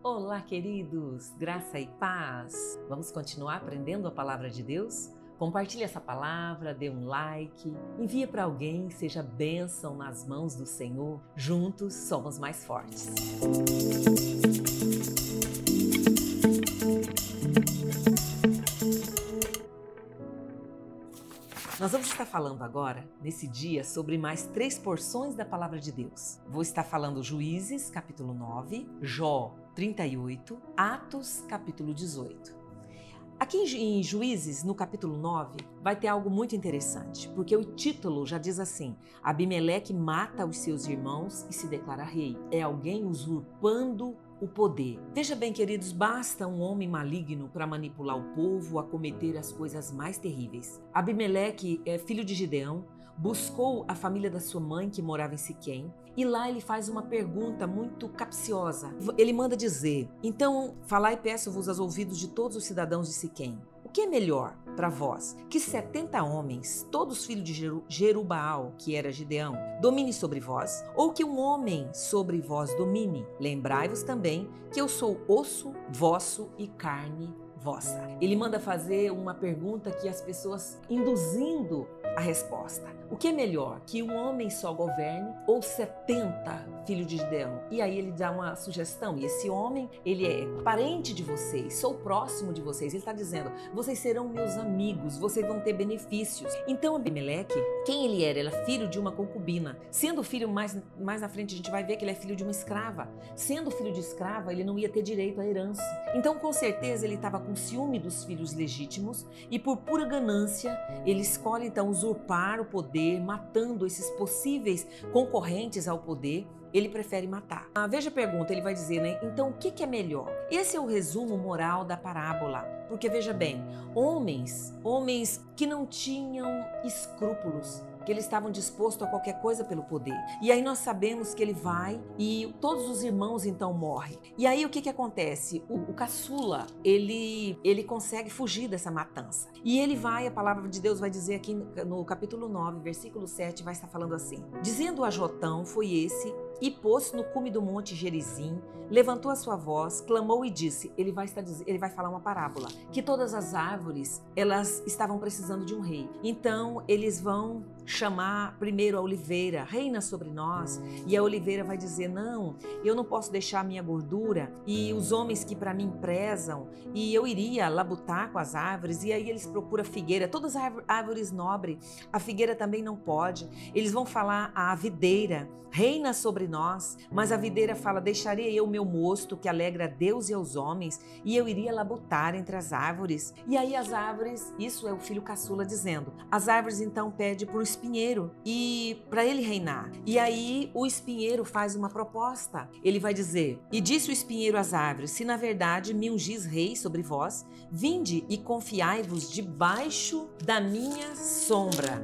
Olá, queridos! Graça e paz! Vamos continuar aprendendo a palavra de Deus? Compartilhe essa palavra, dê um like, envie para alguém, seja bênção nas mãos do Senhor. Juntos somos mais fortes. Nós vamos estar falando agora, nesse dia, sobre mais 3 porções da palavra de Deus. Vou estar falando Juízes, capítulo 9, Jó 38, Atos, capítulo 18. Aqui em Juízes, no capítulo 9, vai ter algo muito interessante, porque o título já diz assim: Abimeleque mata os seus irmãos e se declara rei. É alguém usurpando o poder. Veja bem, queridos, basta um homem maligno para manipular o povo a cometer as coisas mais terríveis. Abimeleque é filho de Gideão, buscou a família da sua mãe que morava em Siquém e lá ele faz uma pergunta muito capciosa. Ele manda dizer: então, falai e peço-vos aos ouvidos de todos os cidadãos de Siquém. O que é melhor para vós? Que 70 homens, todos filhos de Jerubaal, que era Gideão, domine sobre vós? Ou que um homem sobre vós domine? Lembrai-vos também que eu sou osso vosso e carne vossa. Ele manda fazer uma pergunta que as pessoas induzindo a resposta. O que é melhor? Que um homem só governe ou 70 filhos de Gideão? E aí ele dá uma sugestão. E esse homem, ele é parente de vocês, sou próximo de vocês. Ele está dizendo: vocês serão meus amigos, vocês vão ter benefícios. Então Abimeleque, quem ele era? Ele era filho de uma concubina. Sendo filho, mais na frente a gente vai ver que ele é filho de uma escrava. Sendo filho de escrava, ele não ia ter direito à herança. Então com certeza ele estava com ciúme dos filhos legítimos e por pura ganância ele escolhe então usurpar o poder, matando esses possíveis concorrentes ao poder. Ele prefere matar. Veja a pergunta, ele vai dizer, né? Então o que é melhor? Esse é o resumo moral da parábola. Porque veja bem, homens que não tinham escrúpulos, que eles estavam dispostos a qualquer coisa pelo poder. E aí nós sabemos que ele vai e todos os irmãos então morrem. E aí o que acontece? O caçula, ele consegue fugir dessa matança. E ele vai, a palavra de Deus vai dizer aqui no capítulo 9, versículo 7, vai estar falando assim: dizendo a Jotão, foi esse, e pôs no cume do monte Gerizim, levantou a sua voz, clamou e disse, ele vai falar uma parábola, que todas as árvores, elas estavam precisando de um rei. Então, eles vão chamar primeiro a oliveira, reina sobre nós, e a oliveira vai dizer, não, eu não posso deixar a minha gordura, e os homens que para mim prezam, e eu iria labutar com as árvores, e aí eles procuram a figueira, todas as árvores nobres, a figueira também não pode. Eles vão falar à videira, reina sobre nós, mas a videira fala, deixarei eu meu mosto que alegra a Deus e aos homens, e eu iria labutar entre as árvores. E aí as árvores, isso é o filho caçula dizendo, as árvores então pedem para o espinheiro e para ele reinar. E aí o espinheiro faz uma proposta, ele vai dizer, e disse o espinheiro às árvores, se na verdade me ungis rei sobre vós, vinde e confiai-vos debaixo da minha sombra,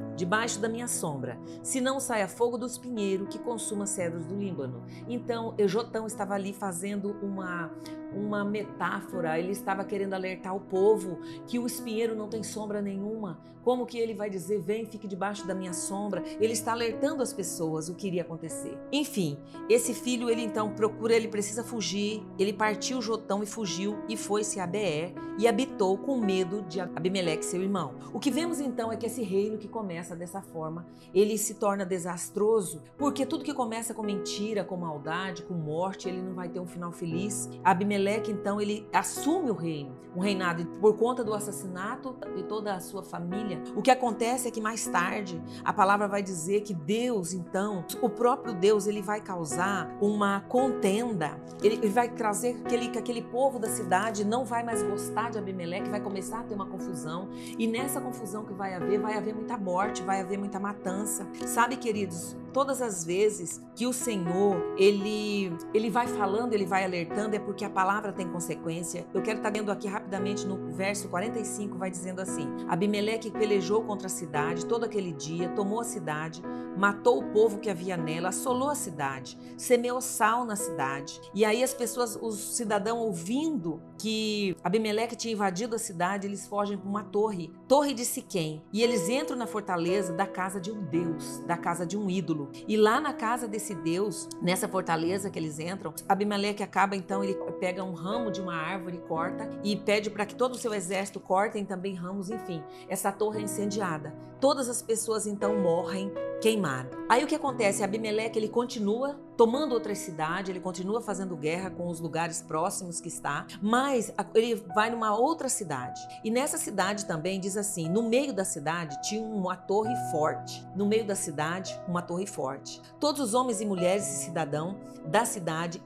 se não saia fogo do espinheiro que consuma cedros do Líbano. Então, Jotão estava ali fazendo uma metáfora, ele estava querendo alertar o povo que o espinheiro não tem sombra nenhuma. Como que ele vai dizer, vem, fique debaixo da minha sombra? Ele está alertando as pessoas o que iria acontecer. Enfim, esse filho, ele então ele precisa fugir, ele partiu Jotão e fugiu e foi-se a Beer e habitou com medo de Abimeleque, seu irmão. O que vemos então é que esse reino que começa dessa forma, ele se torna desastroso, porque tudo que começa com mentira, com maldade, com morte, ele não vai ter um final feliz. Abimeleque, então, ele assume o reino, um reinado por conta do assassinato de toda a sua família. O que acontece é que mais tarde, a palavra vai dizer que Deus, então, o próprio Deus, ele vai causar uma contenda, ele vai trazer que aquele povo da cidade não vai mais gostar de Abimeleque, vai começar a ter uma confusão, e nessa confusão que vai haver muita morte, vai haver muita matança. Sabe, queridos, todas as vezes que o Senhor, ele vai falando, ele vai alertando, é porque a palavra tem consequência. Eu quero estar lendo aqui rapidamente no verso 45, vai dizendo assim, Abimeleque pelejou contra a cidade todo aquele dia, tomou a cidade, matou o povo que havia nela, assolou a cidade, semeou sal na cidade. E aí as pessoas, os cidadãos ouvindo que Abimeleque tinha invadido a cidade, eles fogem para uma torre de Siquém, e eles entram na fortaleza da casa de um deus, da casa de um ídolo. templo. E lá na casa desse Deus, nessa fortaleza que eles entram, Abimeleque acaba então, ele pega um ramo de uma árvore, corta e pede para que todo o seu exército cortem também ramos, enfim. Essa torre é incendiada. Todas as pessoas então morrem queimadas. Aí o que acontece? Abimeleque, ele continua tomando outras cidades, ele continua fazendo guerra com os lugares próximos que está, mas ele vai numa outra cidade. E nessa cidade também diz assim, no meio da cidade tinha uma torre forte. No meio da cidade, uma torre forte. Todos os homens e mulheres e cidadãos da cidade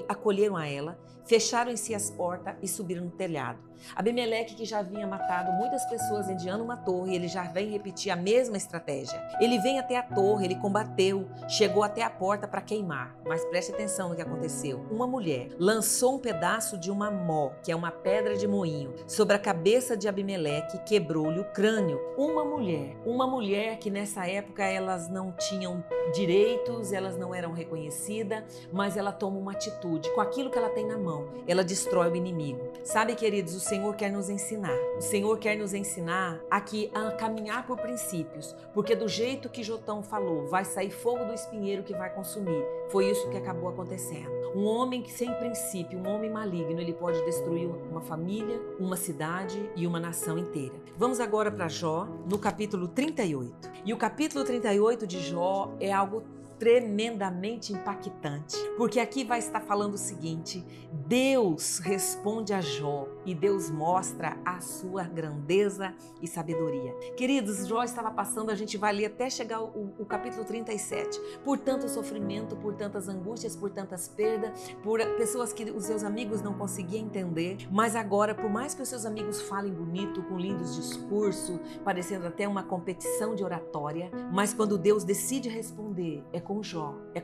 acolheram a ela, fecharam em si as portas e subiram no telhado. Abimeleque, que já havia matado muitas pessoas endiando uma torre, ele já vem repetir a mesma estratégia. Ele vem até a torre, ele combateu, chegou até a porta para queimar. Mas preste atenção no que aconteceu. Uma mulher lançou um pedaço de uma mó, que é uma pedra de moinho, sobre a cabeça de Abimeleque, quebrou-lhe o crânio. Uma mulher que nessa época elas não tinham direitos, elas não eram reconhecidas, mas ela toma uma atitude. Com aquilo que ela tem na mão, ela destrói o inimigo. Sabe, queridos, o Senhor quer nos ensinar. O Senhor quer nos ensinar aqui a caminhar por princípios, porque do jeito que Jotão falou, vai sair fogo do espinheiro que vai consumir. Foi isso que acabou acontecendo. Um homem que sem princípio, um homem maligno, ele pode destruir uma família, uma cidade e uma nação inteira. Vamos agora para Jó, no capítulo 38. E o capítulo 38 de Jó é algo tremendamente impactante, porque aqui vai estar falando o seguinte: Deus responde a Jó e Deus mostra a sua grandeza e sabedoria. Queridos, Jó estava passando, a gente vai ler até chegar o capítulo 37, por tanto sofrimento, por tantas angústias, por tantas perdas, por pessoas que os seus amigos não conseguiam entender, mas agora, por mais que os seus amigos falem bonito, com lindos discursos, parecendo até uma competição de oratória, mas quando Deus decide responder, é com Jó, é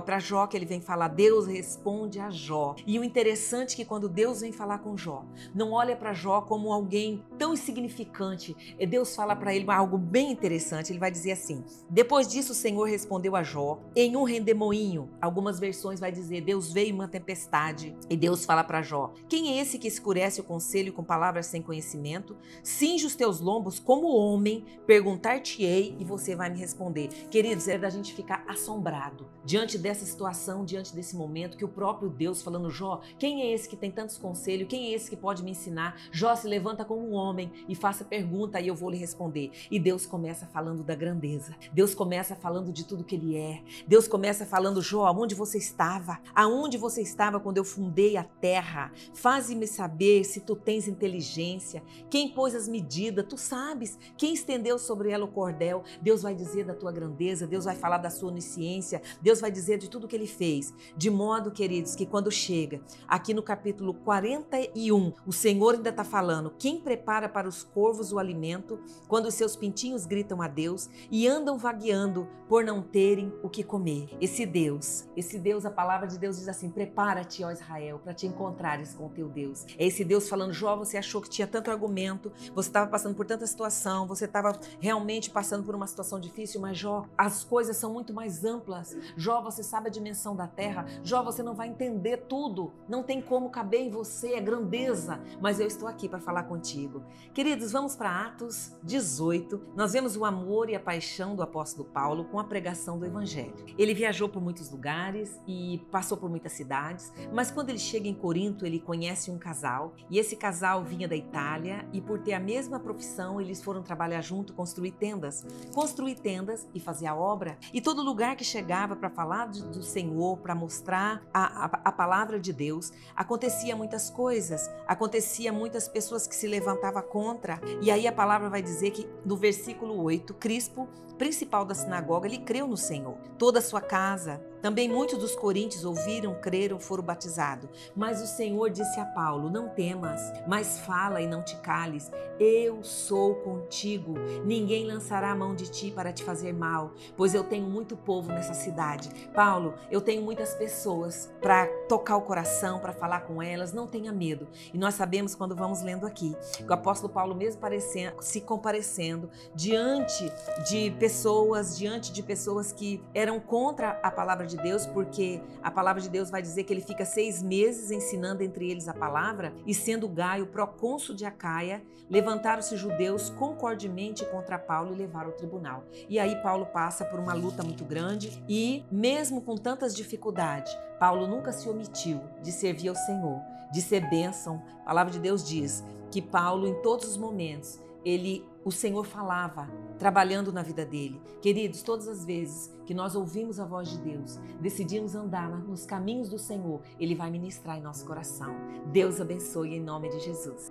para Jó que ele vem falar. Deus responde a Jó. E o interessante é que quando Deus vem falar com Jó, não olha para Jó como alguém tão insignificante. Deus fala para ele algo bem interessante. Ele vai dizer assim: depois disso o Senhor respondeu a Jó em um redemoinho. Algumas versões vai dizer: Deus veio em uma tempestade. E Deus fala para Jó: quem é esse que escurece o conselho com palavras sem conhecimento? Cinge os teus lombos como homem, perguntar-te-ei e você vai me responder. Queridos, é da gente ficar assombrado diante dessa situação, diante desse momento, que o próprio Deus falando: Jó, quem é esse que tem tantos conselhos? Quem é esse que pode me ensinar? Jó, se levanta como um homem e faça pergunta e eu vou lhe responder. E Deus começa falando da grandeza. Deus começa falando de tudo que ele é. Deus começa falando: Jó, aonde você estava? Aonde você estava quando eu fundei a terra? Faze-me saber se tu tens inteligência. Quem pôs as medidas? Tu sabes. Quem estendeu sobre ela o cordel? Deus vai dizer da tua grandeza. Deus vai falar da sua onisciência. Deus vai dizer de tudo que ele fez. De modo, queridos, que quando chega aqui no capítulo 41, o Senhor ainda está falando: quem prepara para os corvos o alimento, quando os seus pintinhos gritam a Deus e andam vagueando por não terem o que comer. Esse Deus, a palavra de Deus diz assim: prepara-te, ó Israel, para te encontrares com o teu Deus. É esse Deus falando: Jó, você achou que tinha tanto argumento, você estava passando por tanta situação, você estava realmente passando por uma situação difícil, mas Jó, as coisas são muito mais amplas. Jó, você sabe a dimensão da terra. Jó, você não vai entender tudo. Não tem como caber em você, é grandeza. Mas eu estou aqui para falar contigo. Queridos, vamos para Atos 18. Nós vemos o amor e a paixão do apóstolo Paulo com a pregação do evangelho. Ele viajou por muitos lugares e passou por muitas cidades, mas quando ele chega em Corinto, ele conhece um casal, e esse casal vinha da Itália, e por ter a mesma profissão, eles foram trabalhar junto, construir tendas e fazer a obra. E todo lugar que chegava para falar do Senhor, para mostrar a palavra de Deus, acontecia muitas coisas, acontecia muitas pessoas que se levantavam contra. E aí a palavra vai dizer que no versículo 8, Crispo, principal da sinagoga, ele creu no Senhor. Toda a sua casa, também muitos dos coríntios ouviram, creram, foram batizados. Mas o Senhor disse a Paulo: não temas, mas fala e não te cales. Eu sou contigo. Ninguém lançará a mão de ti para te fazer mal, pois eu tenho muito povo nessa cidade. Paulo, eu tenho muitas pessoas para tocar o coração, para falar com elas. Não tenha medo. E nós sabemos, quando vamos lendo aqui, que o apóstolo Paulo, mesmo se comparecendo diante de pessoas que eram contra a palavra de de Deus, porque a palavra de Deus vai dizer que ele fica 6 meses ensinando entre eles a palavra, e sendo Gaio procônsul de Acaia, levantaram-se judeus concordemente contra Paulo e levaram ao tribunal. E aí Paulo passa por uma luta muito grande e, mesmo com tantas dificuldades, Paulo nunca se omitiu de servir ao Senhor, de ser bênção. A palavra de Deus diz que Paulo, em todos os momentos, o Senhor falava, trabalhando na vida dele. Queridos, todas as vezes que nós ouvimos a voz de Deus, decidimos andar nos caminhos do Senhor, Ele vai ministrar em nosso coração. Deus abençoe em nome de Jesus.